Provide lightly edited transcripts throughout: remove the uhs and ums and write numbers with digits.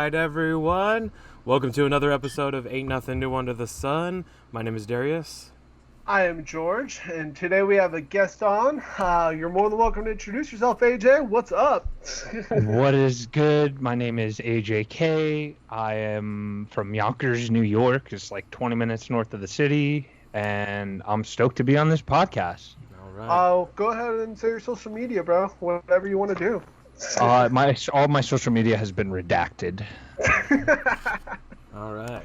right, everyone. Welcome to another episode of Ain't Nothing New Under the Sun. My name is Darius. I am George, and today we have a guest on. You're more than welcome to introduce yourself, AJ. What's up? What is good? My name is AJK. I am from Yonkers, New York. It's like 20 minutes north of the city, and I'm stoked to be on this podcast. All right. Go ahead and say your social media, bro. Whatever you want to do. All my social media has been redacted. All right.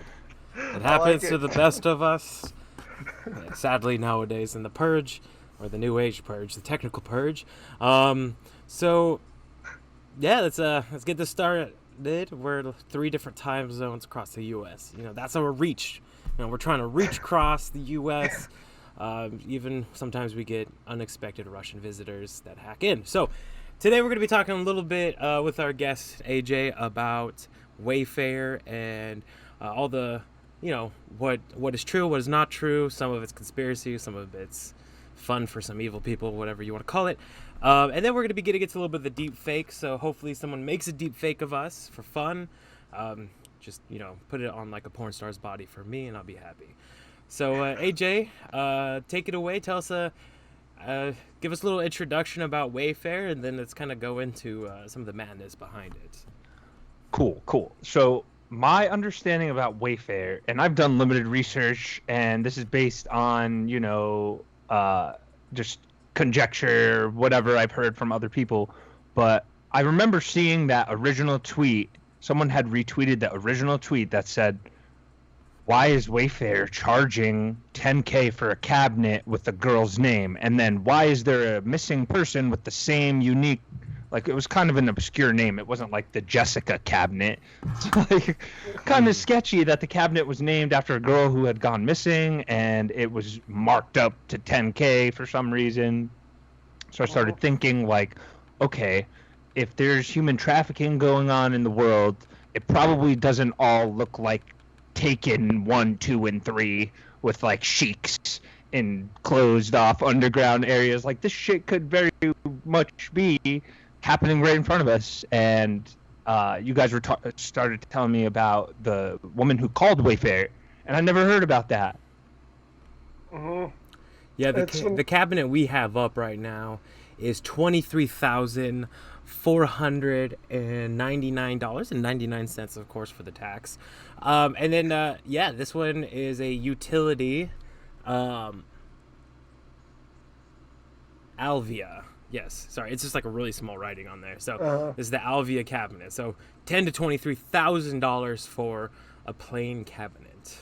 It happens to the best of us. Sadly, nowadays in the purge, or the new age purge, the technical purge. So yeah, let's get this started. We're 3 different time zones across the U.S. That's our reach. We're trying to reach across the U.S. Even sometimes we get unexpected Russian visitors that hack in. So today we're going to be talking a little bit with our guest AJ about Wayfair and all the, what is true, what is not true. Some of it's conspiracy, some of it's fun for some evil people, whatever you want to call it. And then we're going to be getting into a little bit of the deep fake. So hopefully someone makes a deep fake of us for fun. Just, put it on like a porn star's body for me and I'll be happy. So AJ, take it away. Tell us give us a little introduction about Wayfair, and then let's kind of go into some of the madness behind it. Cool. So my understanding about Wayfair, and I've done limited research, and this is based on, just conjecture, whatever I've heard from other people. But I remember seeing that original tweet. Someone had retweeted the original tweet that said, "Why is Wayfair charging $10K for a cabinet with a girl's name? And then why is there a missing person with the same unique," like it was kind of an obscure name. It wasn't like the Jessica cabinet. It's like kind of sketchy that the cabinet was named after a girl who had gone missing, and it was marked up to $10K for some reason. So I started thinking like, okay, if there's human trafficking going on in the world, it probably doesn't all look like Taken 1, 2, and 3 with like sheiks in closed off underground areas. Like this shit could very much be happening right in front of us. And you guys were started telling me about the woman who called Wayfair, and I never heard about that. Mm-hmm. Yeah, the cabinet we have up right now is $23,499.99, of course, for the tax. And then, this one is a utility, Alvia. Yes, sorry, it's just like a really small writing on there. So this is the Alvia cabinet. So $10,000 to $23,000 for a plain cabinet.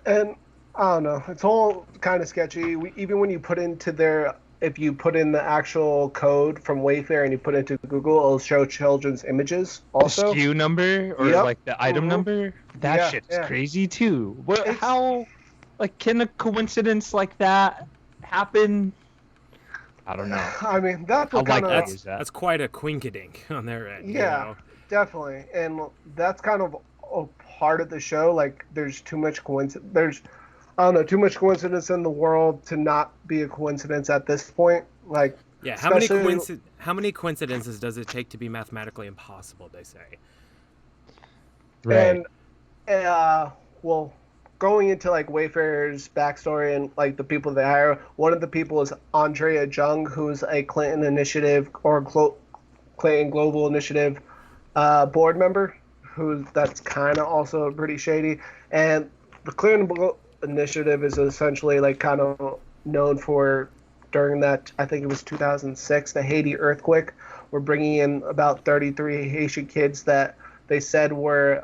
And I don't know. It's all kind of sketchy. Even when you put into if you put in the actual code from Wayfair and you put it into Google, it'll show children's images also. The SKU number or like the item number? That shit's crazy too. Can a coincidence like that happen? I don't know. I mean, that's quite a quinkadink on their end. Yeah, definitely. And that's kind of a part of the show. Like, there's too much coincidence. Too much coincidence in the world to not be a coincidence at this point. Like, yeah, how many coincidences does it take to be mathematically impossible? They say. Right. And going into like Wayfair's backstory and like the people they hire, one of the people is Andrea Jung, who's a Clinton Initiative or Clinton Global Initiative board member, that's kind of also pretty shady. And the Clinton Initiative is essentially like kind of known for, during that, I think it was 2006, the Haiti earthquake, we're bringing in about 33 Haitian kids that they said were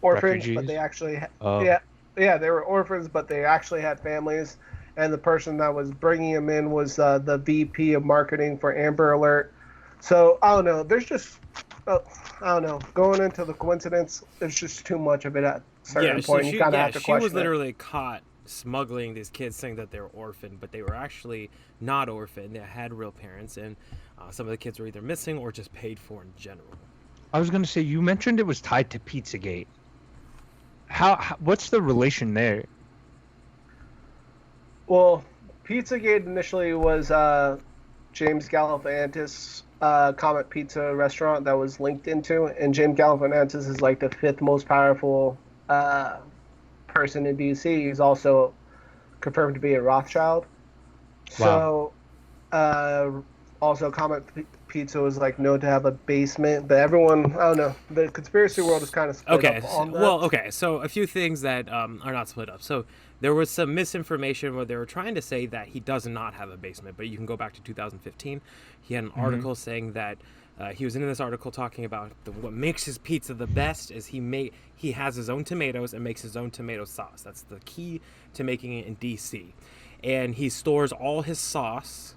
orphans, refugees. But they actually they were orphans, but they actually had families. And the person that was bringing them in was the VP of marketing for Amber Alert. So I don't know. There's just I don't know. Going into the coincidence, there's just too much of it at a certain point. You kind of have to question she was literally caught smuggling these kids, saying that they were orphaned, but they were actually not orphaned. They had real parents, and some of the kids were either missing or just paid for in general. I was going to say, you mentioned it was tied to Pizzagate. What's the relation there? Well, Pizzagate initially was James Galifianakis Comet Pizza restaurant that was linked into, and James Galifianakis is like the fifth most powerful person in DC. He's also confirmed to be a Rothschild. Wow. So, also Pizza was like known to have a basement, but everyone, I don't know, the conspiracy world is kind of split Okay, up on that. well, okay, so a few things that are not split up. So there was some misinformation where they were trying to say that he does not have a basement, but you can go back to 2015. He had an article saying that he was in this article talking about what makes his pizza the best is he has his own tomatoes and makes his own tomato sauce. That's the key to making it in DC, and he stores all his sauce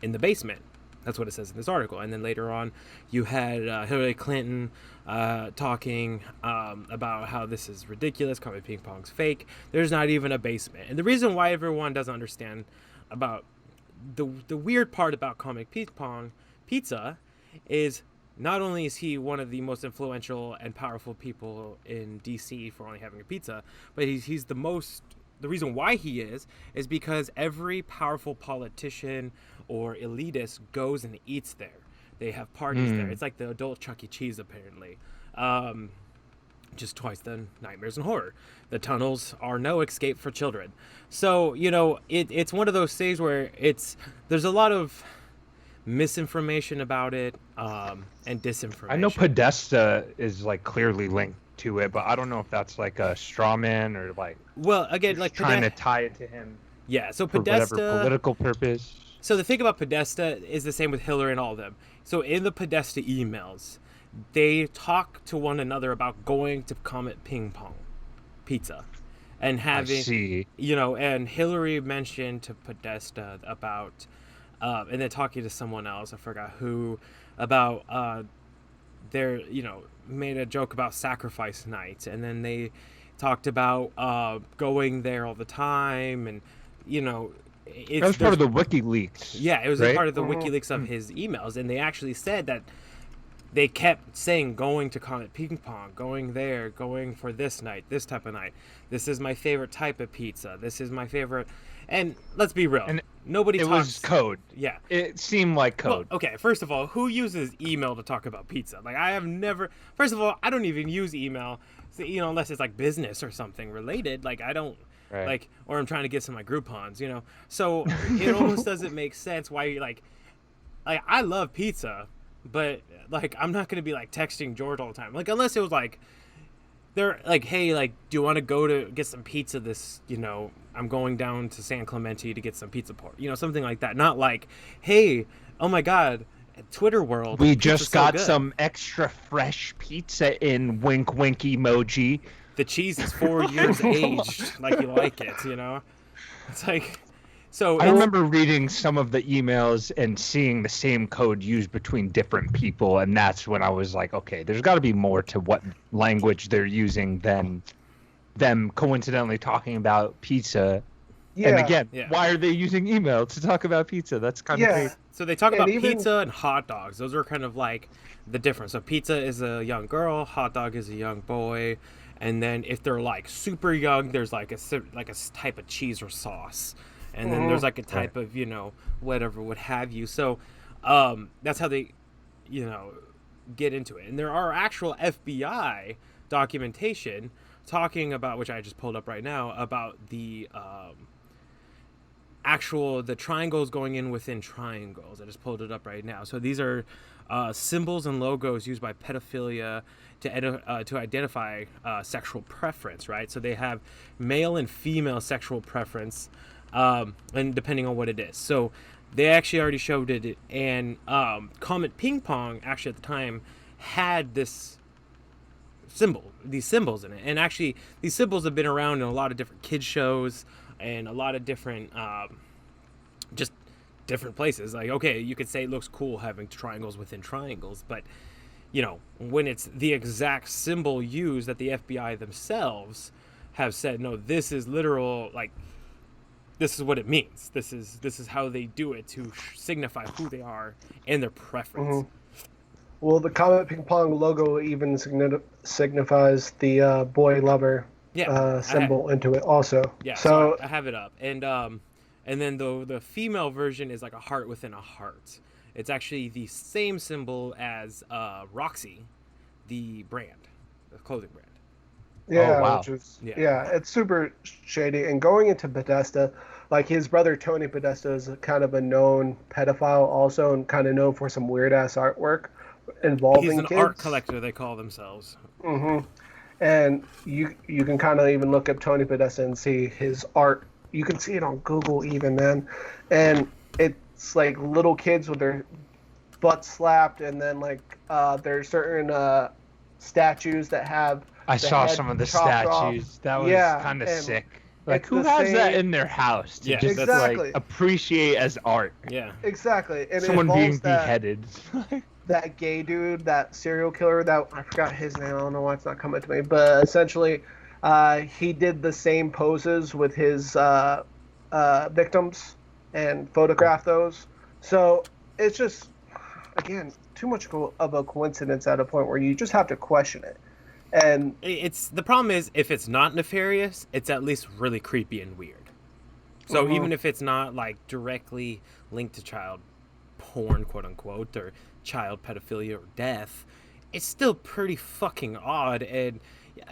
in the basement. That's what it says in this article. And then later on, you had Hillary Clinton talking about how this is ridiculous, Comet Ping Pong's fake. There's not even a basement. And the reason why everyone doesn't understand about the weird part about Comet Ping Pong Pizza is not only is he one of the most influential and powerful people in DC for only having a pizza, but he's the reason why he is because every powerful politician or elitist goes and eats there. They have parties there. It's like the adult Chuck E. Cheese, apparently. Just twice the nightmares and horror. The tunnels are no escape for children. So, it's one of those things where there's a lot of misinformation about it and disinformation. I know Podesta is like clearly linked to it, but I don't know if that's like a straw man or like. Well, again, like trying to tie it to him. Yeah, so for Podesta, whatever political purpose. So the thing about Podesta is the same with Hillary and all of them. So in the Podesta emails, they talk to one another about going to Comet Ping Pong Pizza and having, I see. And Hillary mentioned to Podesta about, and then talking to someone else, I forgot who, about their, made a joke about sacrifice night, and then they talked about going there all the time, and that was part of the WikiLeaks. Yeah, it was right? a part of the WikiLeaks of his emails, and they actually said that they kept saying going to Comet Ping Pong, going there, going for this night, this type of night. This is my favorite type of pizza. This is my favorite. And let's be real, and nobody it talks. was code. Yeah, it seemed like code. Well, okay, first of all, who uses email to talk about pizza? Like, I have never. First of all, I don't even use email, unless it's like business or something related. Like, I don't. Right. Like, or I'm trying to get some of my Groupons, So it almost doesn't make sense why you like I love pizza, but like I'm not gonna be like texting George all the time. Like, unless it was like they're like, hey, like, do you want to go to get some pizza this, I'm going down to San Clemente to get some pizza port, something like that. Not like, hey, oh my God, Twitter world, we just got some extra fresh pizza in wink wink emoji. The cheese is 4 years aged, like you like it, It's like, so. I remember reading some of the emails and seeing the same code used between different people, and that's when I was like, okay, there's got to be more to what language they're using than them coincidentally talking about pizza. Yeah. And again, why are they using email to talk about pizza? That's kind of crazy. So they talk about pizza and hot dogs. Those are kind of like the difference. So pizza is a young girl, hot dog is a young boy. And then if they're like super young, there's like a type of cheese or sauce, and then there's like a type of whatever, what have you. So that's how they get into it. And there are actual FBI documentation talking about, which I just pulled up right now, about the the triangles going in within triangles. I just pulled it up right now. So these are symbols and logos used by pedophilia to identify sexual preference, right? So they have male and female sexual preference, and depending on what it is. So they actually already showed it, and Comet Ping Pong actually at the time had these symbols in it. And actually these symbols have been around in a lot of different kids shows and a lot of different just different places. Like, okay, you could say it looks cool having triangles within triangles, but when it's the exact symbol used that the FBI themselves have said, no, this is literal, like, this is what it means. This is how they do it to signify who they are and their preference. Well, the Comet Ping Pong logo even signifies the boy lover symbol into it also. Yeah, so I have it up. And then the female version is like a heart within a heart. It's actually the same symbol as Roxy, the brand, the clothing brand. Oh Yeah, wow. which is Yeah. yeah, it's super shady. And going into Podesta, like his brother Tony Podesta is kind of a known pedophile also, and kind of known for some weird ass artwork He's involving an art kids. collector, they call themselves. hmm And you can kind of even look up Tony Podesta and see his art. You can see it on Google even, man. And it's like little kids with their butts slapped, and then like there's certain statues that have I the saw head some of the chopped off. statues. That was Yeah, kind of and sick. Like, it's who the has that same. in their house to Yeah, just that's- like Exactly. appreciate as art? Yeah. Exactly, and it Someone being involves that beheaded. that gay dude, that serial killer. That I forgot his name. I don't know why it's not coming to me. But essentially, he did the same poses with his victims and photographed those. So it's just, again, too much of a coincidence at a point where you just have to question it. And It's the problem is if it's not nefarious, it's at least really creepy and weird. So even if it's not like directly linked to child porn, quote unquote, or child pedophilia or death, it's still pretty fucking odd. And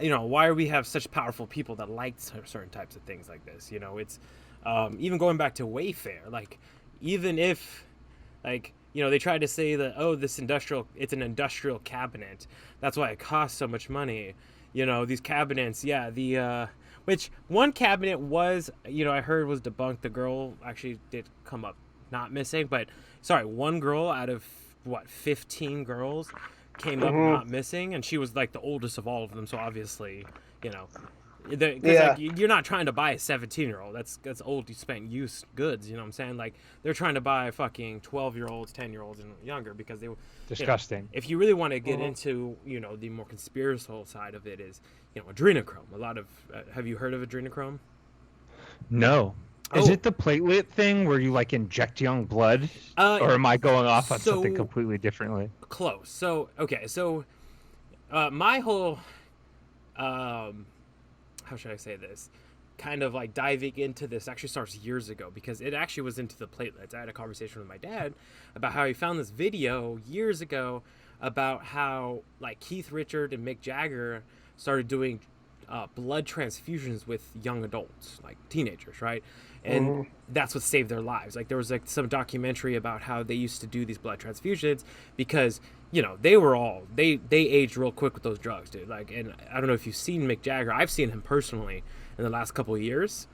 why do we have such powerful people that like certain types of things like this? It's even going back to Wayfair, like even if they tried to say that, oh, it's an industrial cabinet, that's why it costs so much money. These cabinets, yeah, which one cabinet was, I heard was debunked. The girl actually did come up not missing, but sorry, one girl out of 15 girls came up not missing, and she was like the oldest of all of them, so obviously, you know because Yeah. like you're not trying to buy a 17-year-old. That's old. You spent used goods. You know what I'm saying? Like they're trying to buy fucking 12-year-olds, 10-year-olds, and younger because they Disgusting. if you really want to get into the more conspiratorial side of it is adrenochrome. A lot of have you heard of adrenochrome? No. Is Oh. it the platelet thing where you like inject young blood? Uh, Or am I going off on something so- completely differently? Close. So okay. So my whole how should I say this? Kind of like diving into this actually starts years ago because it actually was into the platelets. I had a conversation with my dad about how he found this video years ago about how like Keith Richard and Mick Jagger started doing blood transfusions with young adults, like teenagers, right? And that's what saved their lives. Like there was like some documentary about how they used to do these blood transfusions because they were they aged real quick with those drugs, dude. Like, and I don't know if you've seen Mick Jagger. I've seen him personally in the last couple of years.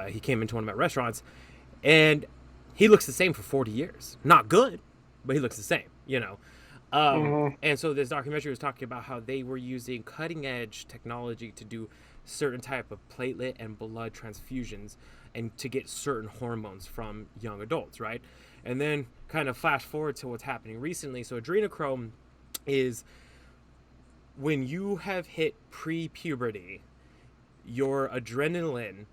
He came into one of my restaurants, and he looks the same for 40 years. Not good, but he looks the same. And so this documentary was talking about how they were using cutting edge technology to do certain type of platelet and blood transfusions and to get certain hormones from young adults, right? And then kind of flash forward to what's happening recently. So adrenochrome is when you have hit pre-puberty, your adrenaline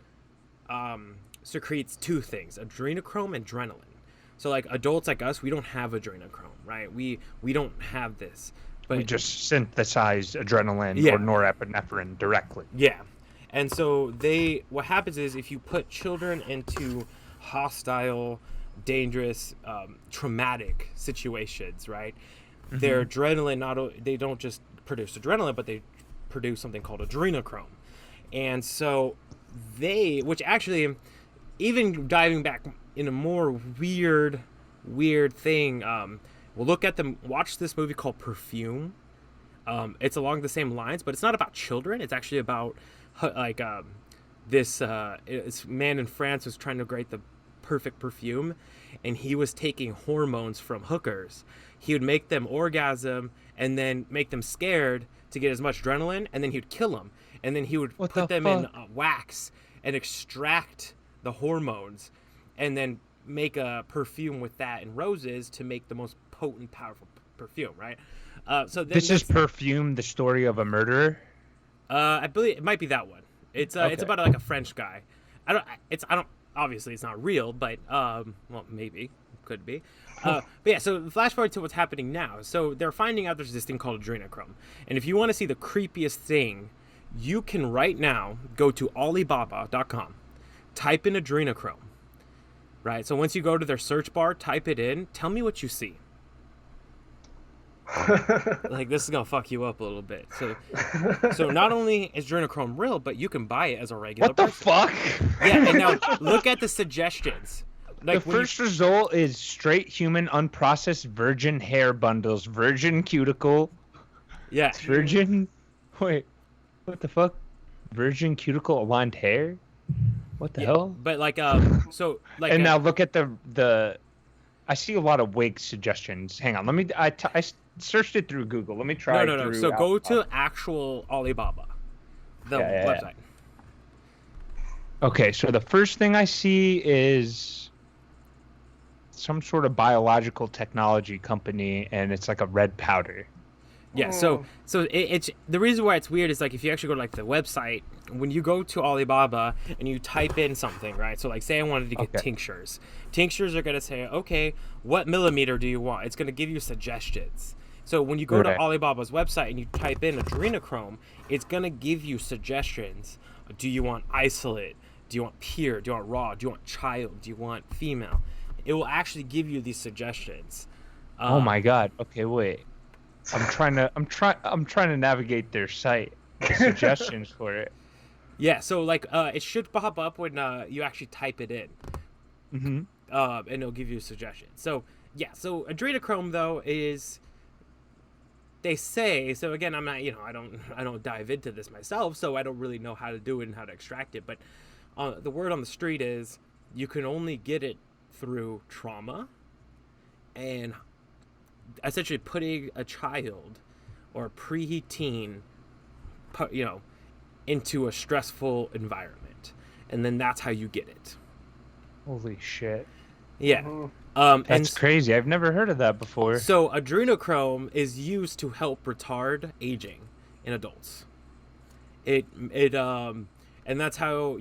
secretes two things: adrenochrome and adrenaline. So like adults like us, we don't have adrenochrome, right? We don't have this. But We just synthesize adrenaline Yeah. or norepinephrine directly. yeah. And so what happens is if you put children into hostile, dangerous, traumatic situations, right? Their adrenaline, they don't just produce adrenaline, but they produce something called adrenochrome. And so which actually, even diving back in a more weird thing, watch this movie called Perfume. It's along the same lines, but it's not about children. It's actually about this man in France was trying to create the perfect perfume, and he was taking hormones from hookers. He would make them orgasm and then make them scared to get as much adrenaline, and then he'd kill them, and then he would What put the them in fuck? wax and extract the hormones, and then make a perfume with that and roses to make the most potent, powerful perfume, right? So then This is Perfume, the story of a murderer. I believe it might be that one. It's Okay. about like a French guy. I don't obviously it's not real, but well, maybe could be. But yeah, so flash forward to what's happening now. So they're finding out there's this thing called adrenochrome, and if you want to see the creepiest thing, you can right now go to Alibaba.com, type in adrenochrome. Right. So once you go to their search bar, type it in. Tell me what you see. Like, this is gonna fuck you up a little bit. So not only is adrenochrome real, but you can buy it as a regular What the person. fuck? Yeah, and now look at the suggestions. Like, The first result is straight human unprocessed virgin hair bundles, virgin cuticle, yeah, virgin. Wait, what the fuck? Virgin cuticle aligned hair? What the hell? but like so like And now look at the. I see a lot of wig suggestions. Hang on, let me. I searched it through Google. Let me try. no. through So go to Alibaba. actual Alibaba, the Yeah. website. Okay, so the first thing I see is some sort of biological technology company, and it's like a red powder. Yeah, so it's the reason why it's weird is like if you actually go to like the website, when you go to Alibaba and you type in something, right? So like say I wanted to get tinctures. Tinctures are gonna say, okay, what millimeter do you want? It's gonna give you suggestions. So when you go to Alibaba's website and you type in adrenochrome, it's gonna give you suggestions. Do you want isolate? Do you want pure? Do you want raw? Do you want child? Do you want female? It will actually give you these suggestions. Oh my god. Okay, wait. I'm trying to navigate their site. The suggestions for it. Yeah, so like it should pop up when you actually type it in. Mm-hmm. And it'll give you a suggestion. So yeah, so adrenochrome though is, they say, so again, I'm not, I don't dive into this myself, so I don't really know how to do it and how to extract it, but the word on the street is you can only get it through trauma and essentially putting a child or a preteen, into a stressful environment, and then that's how you get it. Holy shit. Yeah. That's crazy. I've never heard of that before. So adrenochrome is used to help retard aging in adults. And that's how,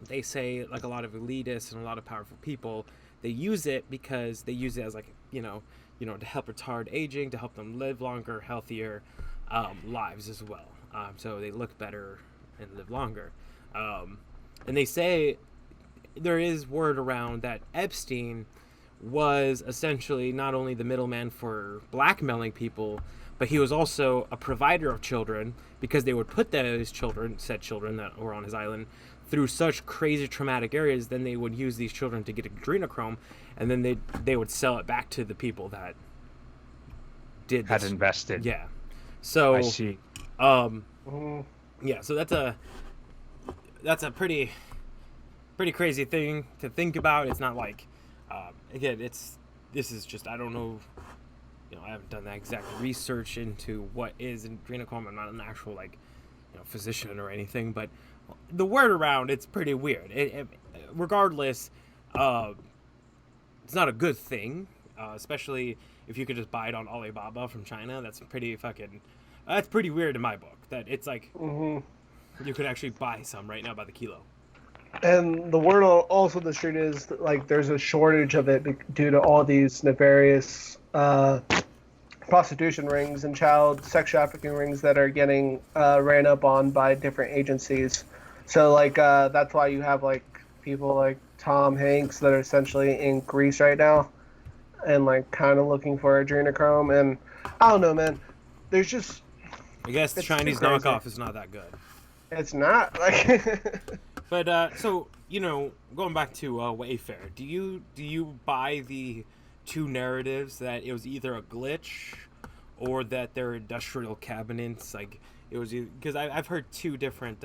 they say, like, a lot of elitists and a lot of powerful people, they use it because they use it as like, to help retard aging, to help them live longer, healthier lives as well. So they look better and live longer. And they say there is word around that Epstein was essentially not only the middleman for blackmailing people, but he was also a provider of children, because they would put said children that were on his island, through such crazy traumatic areas. Then they would use these children to get adrenochrome, and then they would sell it back to the people that had invested. Yeah. So I see. Yeah, so that's a pretty crazy thing to think about. It's not like, again, this is just, I don't know, I haven't done that exact research into what is adrenochrome. I'm not an actual physician or anything, but the word around, it's pretty weird. Regardless, it's not a good thing, especially if you could just buy it on Alibaba from China. That's pretty weird in my book, that it's like, you could actually buy some right now by the kilo. And the word also the street is like there's a shortage of it due to all these nefarious prostitution rings and child sex trafficking rings that are getting ran up on by different agencies. So that's why you have people like Tom Hanks that are essentially in Greece right now, and kind of looking for adrenochrome. And I don't know, man. There's just, I guess the Chinese knockoff is not that good. It's not But so going back to Wayfair, do you buy the two narratives that it was either a glitch or that they're industrial cabinets? Like, it was, because I've heard two different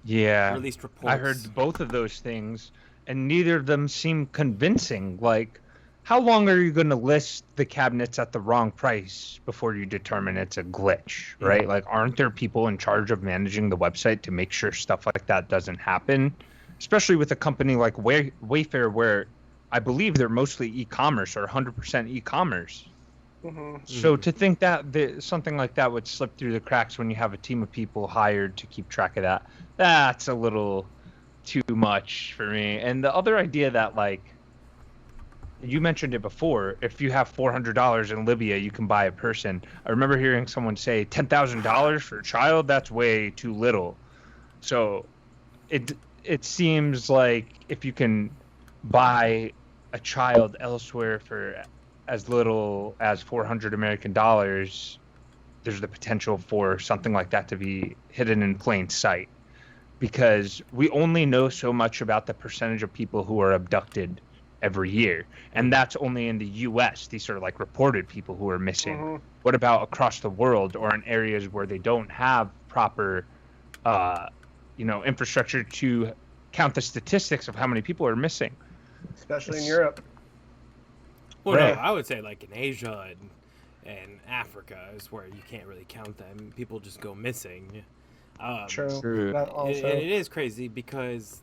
released reports. I heard both of those things, and neither of them seem convincing. Like, how long are you going to list the cabinets at the wrong price before you determine it's a glitch, right? Like, aren't there people in charge of managing the website to make sure stuff like that doesn't happen? Especially with a company like Wayfair, where I believe they're mostly e-commerce or 100% e-commerce. So to think that something like that would slip through the cracks when you have a team of people hired to keep track of that, that's a little too much for me. And the other idea that, you mentioned it before, if you have $400 in Libya, you can buy a person. I remember hearing someone say $10,000 for a child, that's way too little. So it seems like if you can buy a child elsewhere for as little as $400 there's the potential for something like that to be hidden in plain sight, because we only know so much about the percentage of people who are abducted every year, and that's only in the US. These are like reported people who are missing. Mm-hmm. What about across the world, or in areas where they don't have proper infrastructure to count the statistics of how many people are missing? Especially in Europe. Well, Right. no, I would say like in Asia and Africa is where you can't really count them. People just go missing. True. That also. And it is crazy because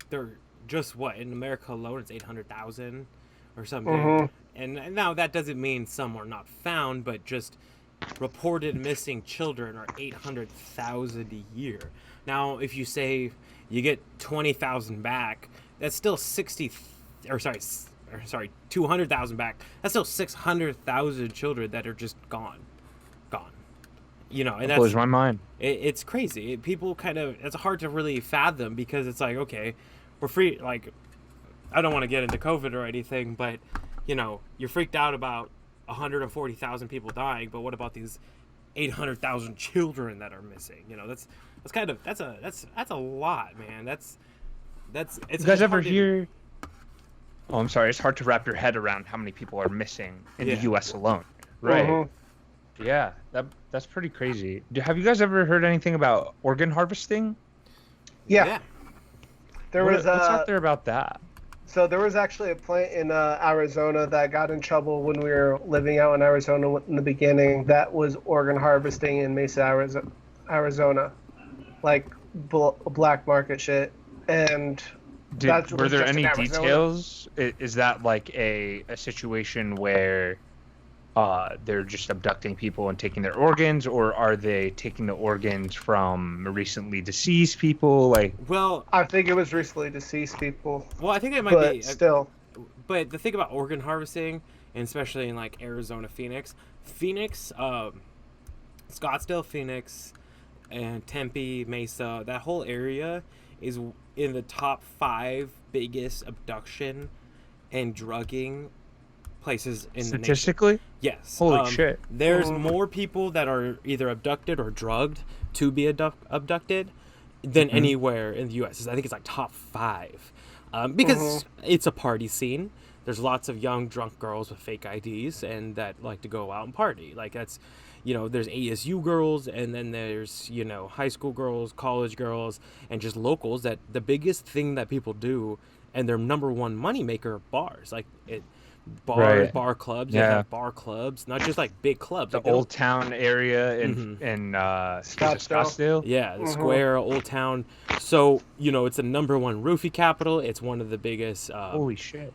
they're just in America alone, it's 800,000 or something. Mm-hmm. And now that doesn't mean some are not found, but just reported missing children are 800,000 a year. Now, if you say you get 20,000 back, that's still 200,000 back. That's still 600,000 children that are just gone. And That blows my mind. It's crazy. It's hard to really fathom, because it's like, okay, we're free. Like, I don't want to get into COVID or anything, but you're freaked out about 140,000 people dying, but what about these 800,000 children that are missing? That's a lot, man. It's. You guys ever hear? Oh, I'm sorry. It's hard to wrap your head around how many people are missing in the U.S. alone. Right. Mm-hmm. Yeah, that's pretty crazy. Have you guys ever heard anything about organ harvesting? Yeah. What's out there about that? So there was actually a plant in Arizona that got in trouble when we were living out in Arizona in the beginning. That was organ harvesting in Mesa, Arizona, like black market shit. And were there any details? Is that like a situation where they're just abducting people and taking their organs, or are they taking the organs from recently deceased people? Like, well, I think it was recently deceased people. Well, I think it might be still. But the thing about organ harvesting, and especially in like Arizona, Phoenix, Scottsdale, Phoenix, and Tempe, Mesa, that whole area is in the top 5 biggest abduction and drugging places in statistically? The nation. Yes. Holy shit. There's more people that are either abducted or drugged to be abducted than anywhere in the U.S. I think it's like top 5. Because it's a party scene. There's lots of young drunk girls with fake IDs and that like to go out and party. Like that's, there's ASU girls, and then there's, high school girls, college girls, and just locals. That the biggest thing that people do, and their number one moneymaker, bars. Like bar clubs. They have bar clubs, not just like big clubs. The Old Town area in Scottsdale. Yeah, the Square, Old Town. So it's the number one roofie capital. It's one of the biggest. Holy shit.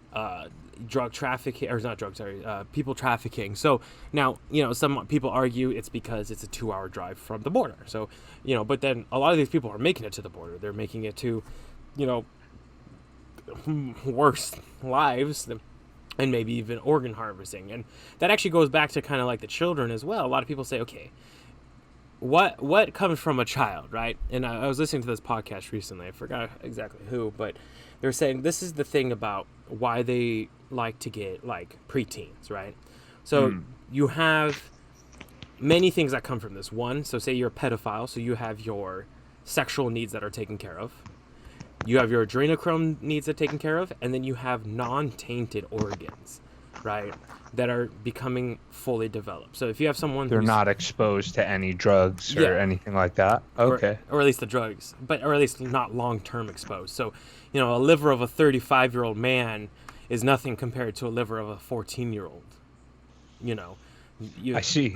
Drug trafficking, or not drug, sorry, people trafficking. So now, some people argue it's because it's a 2-hour drive from the border. So, but then a lot of these people are making it to the border. They're making it to, worse lives and maybe even organ harvesting. And that actually goes back to kind of like the children as well. A lot of people say, okay, what comes from a child, right? And I was listening to this podcast recently. I forgot exactly who, but they're saying this is the thing about why they like to get like preteens, right? So you have many things that come from this. One, so say you're a pedophile, so you have your sexual needs that are taken care of. You have your adrenochrome needs that are taken care of, and then you have non-tainted organs, right, that are becoming fully developed. So if you have someone they're not exposed to any drugs or anything like that. Okay. Or at least the drugs, or at least not long-term exposed. So, a liver of a 35-year-old man is nothing compared to a liver of a 14-year-old. I see.